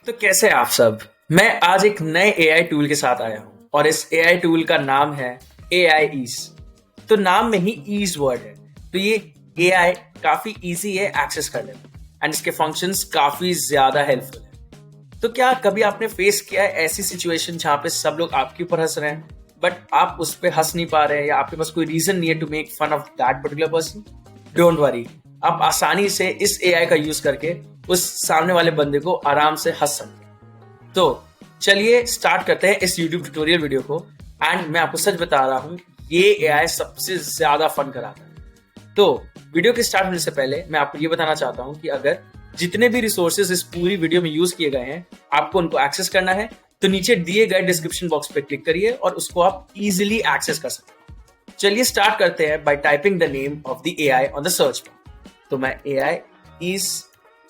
तो कैसे हैं आप सब। मैं आज एक नए एआई टूल के साथ आया हूं और इस एआई टूल का नाम है एआई ईज। तो नाम में ही ईज वर्ड है। तो ये एआई काफी इजी है एक्सेस करने में एंड इसके फंक्शंस काफी ज्यादा हेल्पफुल है। तो क्या कभी आपने फेस किया है ऐसी सिचुएशन जहां पे सब लोग आपके ऊपर हंस रहे हैं बट आप उस पर हंस नहीं पा रहे हैं या आपके पास कोई रीजन नहीं है to make fun of that particular person? Don't worry, आप आसानी से इस एआई का यूज करके उस सामने वाले बंदे को आराम से हंस सकते हैं। तो चलिए स्टार्ट करते हैं इस YouTube ट्यूटोरियल वीडियो को। एंड मैं आपको सच बता रहा हूं, ये एआई सबसे ज्यादा फन कराता है। तो वीडियो के स्टार्ट होने से पहले मैं आपको ये बताना चाहता हूं कि अगर जितने भी रिसोर्सेज इस पूरी वीडियो में यूज किए गए हैं आपको उनको एक्सेस करना है तो नीचे दिए गए डिस्क्रिप्शन बॉक्स पे क्लिक करिए और उसको आप इजीली एक्सेस कर सकते हैं। चलिए स्टार्ट करते हैं bye typing the name of the AI on the search bar. तो मैं एआई ईज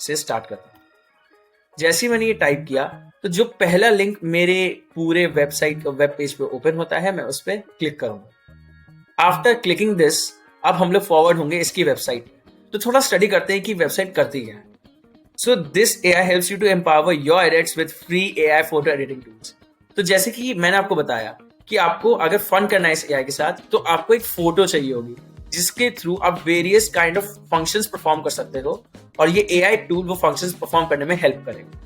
से स्टार्ट करता हूं। जैसे ही मैंने ये टाइप किया तो जो पहला लिंक मेरे पूरे वेबसाइट वेब पेज पे ओपन होता है मैं उस पर क्लिक करूंगा। आफ्टर क्लिकिंग दिस अब हम लोग फॉरवर्ड होंगे इसकी वेबसाइट पे। तो थोड़ा स्टडी करते हैं कि वेबसाइट करती क्या है। So this AI helps you to empower your edits with free AI photo editing tools. तो जैसे कि मैंने आपको बताया कि आपको अगर फन करना है इस एआई के साथ तो आपको एक फोटो चाहिए होगी जिसके थ्रू आप various kind of functions perform कर सकते हो और ये एआई टूल वो फंक्शंस परफॉर्म करने में हेल्प करेगा।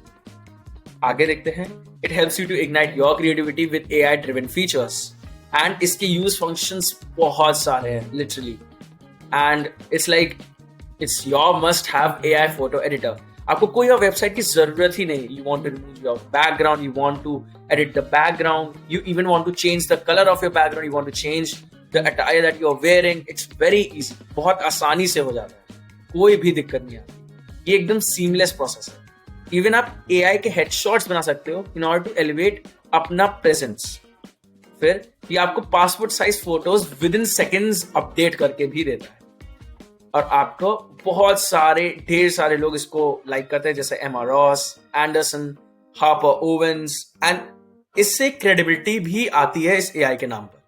आगे देखते हैं। It helps you to ignite your creativity with AI driven features and इसके यूज फंक्शंस बहुत सारे हैं literally. And it's your must have AI photo editor. आपको कोई और वेबसाइट की जरूरत ही नहीं। You want to remove your background, you want to edit the background, you even want to change the colour of your background, you want to change the attire that you are wearing. It's very easy, बहुत आसानी से हो जाता है, कोई भी दिक्कत नहीं आती। ये एकदम सीमलेस प्रोसेस है। इवन आप एआई के हेडशॉट्स बना सकते हो इन ऑर्डर टू एलिवेट अपना प्रेजेंस। फिर ये आपको passport size photos with in seconds update करके भी देता है और आपको बहुत सारे ढेर सारे लोग इसको लाइक करते हैं जैसे एमा Ross, Anderson, Harper Owens and इससे क्रेडिबिलिटी भी आती है इस एआई के नाम पर।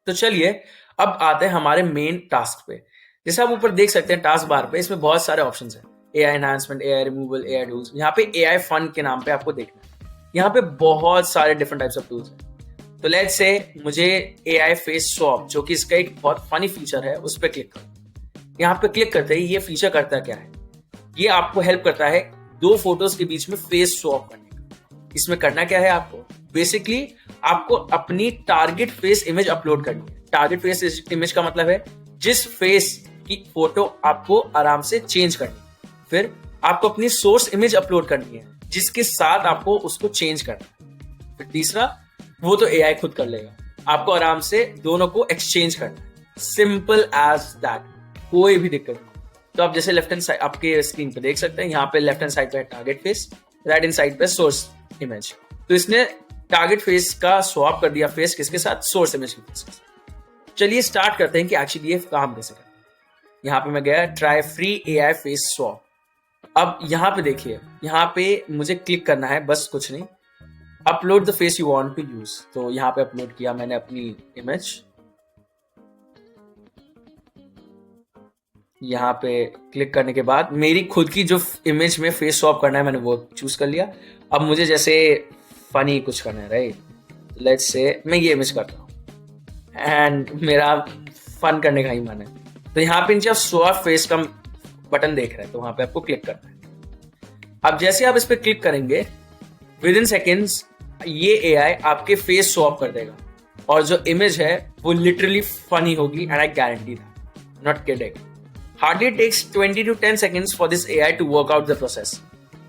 तो चलिए अब आते हैं हमारे मेन टास्क पे। जैसे आप ऊपर देख सकते हैं टास्क बार पे इसमें बहुत सारे ऑप्शंस हैं। AI enhancement, AI removal, AI tools. यहाँ पे एआई फन के नाम पे आपको देखना है। यहाँ पे बहुत सारे डिफरेंट टाइप्स ऑफ टूल्स हैं। तो लेट्स से मुझे एआई फेस स्वैप जो कि इसका एक बहुत फनी फीचर है उस पर क्लिक करो। यहाँ पे क्लिक करते ही ये फीचर करता क्या है, ये आपको हेल्प करता है दो फोटोज के बीच में फेस स्वैप करने का। इसमें करना क्या है, आपको बेसिकली आपको अपनी टारगेट फेस इमेज अपलोड करनी है। टारगेट फेस इमेज का मतलब है जिस फेस की फोटो आपको आराम से चेंज करनी है। फिर आपको अपनी सोर्स इमेज अपलोड करनी है जिसके साथ आपको उसको चेंज करना है। फिर तीसरा, वो तो एआई खुद कर लेगा, आपको आराम से दोनों को एक्सचेंज करना है। सिंपल एज दैट, कोई भी दिक्कत नहीं। तो आप जैसे लेफ्ट हैंड साइड आपके स्क्रीन पे देख सकते हैं, यहाँ पे लेफ्ट हैंड साइड पे target face, right hand side पे सोर्स इमेज। तो इसने टारगेट फेस का स्वैप कर दिया फेस किसके साथ, सोर्स इमेज के फेस के साथ। चलिए स्टार्ट करते हैं कि एक्चुअली ये काम कैसे करते हैं। यहाँ पे मैं गया try free AI face swap. अब यहाँ पे देखिए, यहाँ पे मुझे क्लिक करना है, बस कुछ नहीं। Upload the face you want to use. तो यहाँ पे अपलोड किया मैंने अपनी इमेज। यहाँ पे क्लिक करने के बाद मेरी खुद की जो इमेज में फेस स्वैप करना है मैंने वो चूज कर लिया। अब मुझे जैसे फनी कुछ करना है, राइट, लेट्स से मैं ये इमेज करता हूँ एंड मेरा फन करने का ही मन है। तो यहाँ पे नीचे आप स्वैप फेस का बटन देख रहे हैं, तो वहां पे आपको क्लिक करना है। अब जैसे आप इस पे क्लिक करेंगे विद इन सेकेंड्स ये एआई आपके फेस स्वैप कर देगा और जो इमेज है वो लिटरली फनी होगी and I guarantee that, not kidding. Hardly takes 20 to 10 seconds for this AI to work out the process।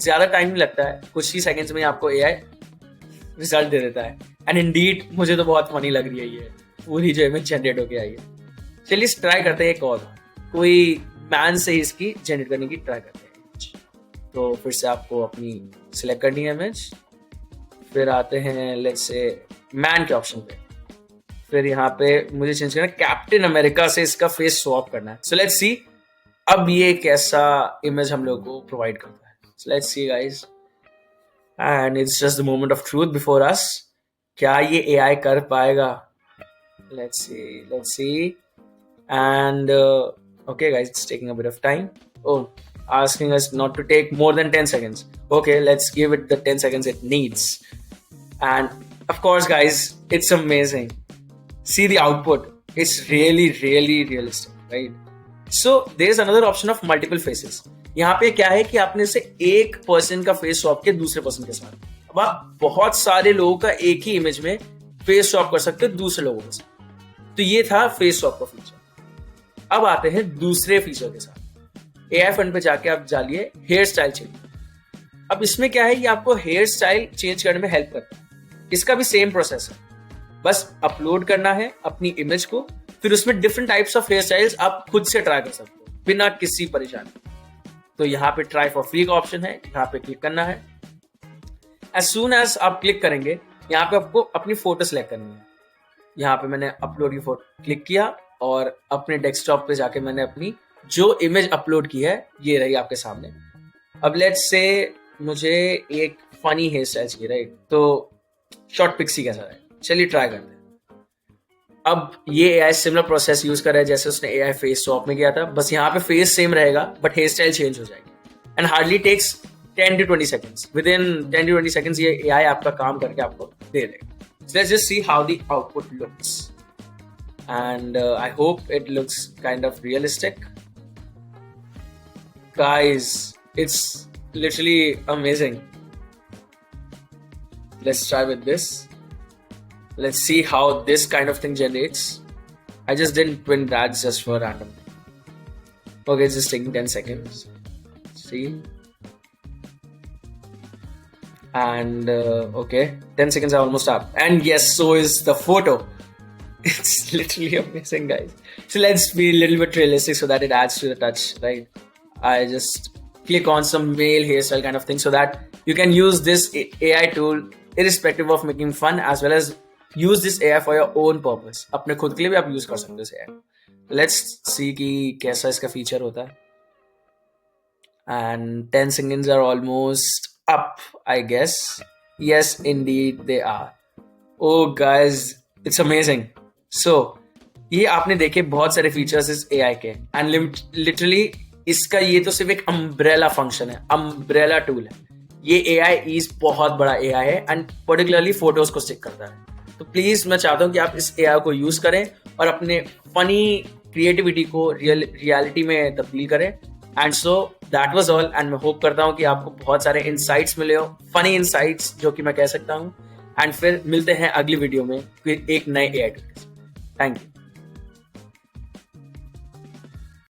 ज्यादा टाइम नहीं लगता है, कुछ ही सेकंड्स में आपको AI रिजल्ट दे देता है। एंड इंडीड मुझे तो बहुत फनी लग रही है ये पूरी जो इमेज जनरेट होके आई है। चलिए ट्राई करते हैं एक और, कोई मैन से ही इसकी जनरेट करने की ट्राई करते हैं। तो फिर से आपको अपनी सिलेक्ट करनी है इमेज, फिर आते हैं लेट्स से मैन के ऑप्शन पे। फिर यहाँ पे मुझे चेंज करना है कैप्टन अमेरिका से इसका फेस स्वैप करना है। सो लेट्स सी अब ये कैसा इमेज हम लोग को प्रोवाइड करता है। So let's see guys, and it's just the moment of truth before us। क्या ये AI कर पाएगा? Let's see, and okay guys, it's taking a bit of time। Oh, asking us not to take more than 10 seconds. Okay, let's give it the 10 seconds it needs. And of course, guys, it's amazing. See the output. It's really, really realistic, right? So there is another option of multiple faces. यहाँ पे क्या है कि आपने से एक person का face swap किया दूसरे पर्सन के साथ. अब आप बहुत सारे लोगों का एक ही इमेज में फेस स्वैप कर सकते हो दूसरे लोगों के साथ. तो ये था फेस स्वैप का फीचर. अब आते हैं दूसरे फीचर के साथ. AI फंड पे जाके आप डालिए हेयर स्टाइल चेंज. अब इसमें क्या है, ये आपको हेयर स्टाइल चेंज करने में हेल्प करता है. इसका भी सेम प्रोसेस है. बस अपलोड करना है अपनी इमेज को, फिर उसमें different types of hair styles आप खुद से ट्राई कर सकते हो बिना किसी परेशानी. तो यहाँ पे ट्राई फॉर फ्री का ऑप्शन है, यहाँ पे क्लिक करना है. एज सून एज आप क्लिक करेंगे, यहाँ पे आपको अपनी फोटो सेलेक्ट करनी है. यहाँ पे मैंने अपलोड की फोटो क्लिक किया और अपने डेस्कटॉप पे जाके मैंने अपनी जो इमेज अपलोड की है ये रही आपके सामने. अब लेट्स से मुझे एक फनी हेयर स्टाइल चाहिए, राइट? तो शॉर्ट पिक्सी कैसा है, चलिए ट्राई करते हैं. अब ये AI सिमिलर प्रोसेस यूज कर रहा है जैसे उसने AI फेस स्वैप में किया था. बस यहाँ पे फेस सेम रहेगा बट हेयर स्टाइल चेंज हो जाएगी. And hardly takes 10 to 20 seconds. Within 10 to 20 seconds ये AI आपका काम करके आपको दे देगा. So let's just see how the output looks. And I hope it looks kind of realistic. Guys, it's literally amazing. Let's try with this. Let's see how this kind of thing generates. I just didn't twin ads just for random. Okay, it's just taking 10 seconds. See? And okay, 10 seconds are almost up. And yes, so is the photo. It's literally amazing, guys. So let's be a little bit realistic so that it adds to the touch, right? I just click on some male hairstyle kind of thing so that you can use this AI tool irrespective of making fun, as well as use this AI for your own purpose. अपने खुद के लिए भी आप use कर सकते हो इस AI. Let's see कि कैसा इसका फीचर होता है. And 10 seconds are almost up, I guess. Yes, indeed they are. Oh guys, it's amazing. So ये आपने देखे बहुत सारे फीचर्स इस AI के. And literally इसका ये तो सिर्फ एक अम्ब्रेला फंक्शन है, अम्ब्रेला टूल है. ये AI is बहुत बड़ा AI है एंड पर्टिकुलरली फोटोज को स्टिक करता है. तो प्लीज मैं चाहता हूँ कि आप इस AI को यूज करें और अपने फनी क्रिएटिविटी को रियलिटी में तब्दील करें. And so that was all. And मैं होप करता हूँ कि आपको बहुत सारे इनसाइट्स मिले हो, फनी इनसाइट्स जो कि मैं कह सकता हूँ. एंड फिर मिलते हैं अगली वीडियो में फिर एक नए AI टूल के साथ. Thank you.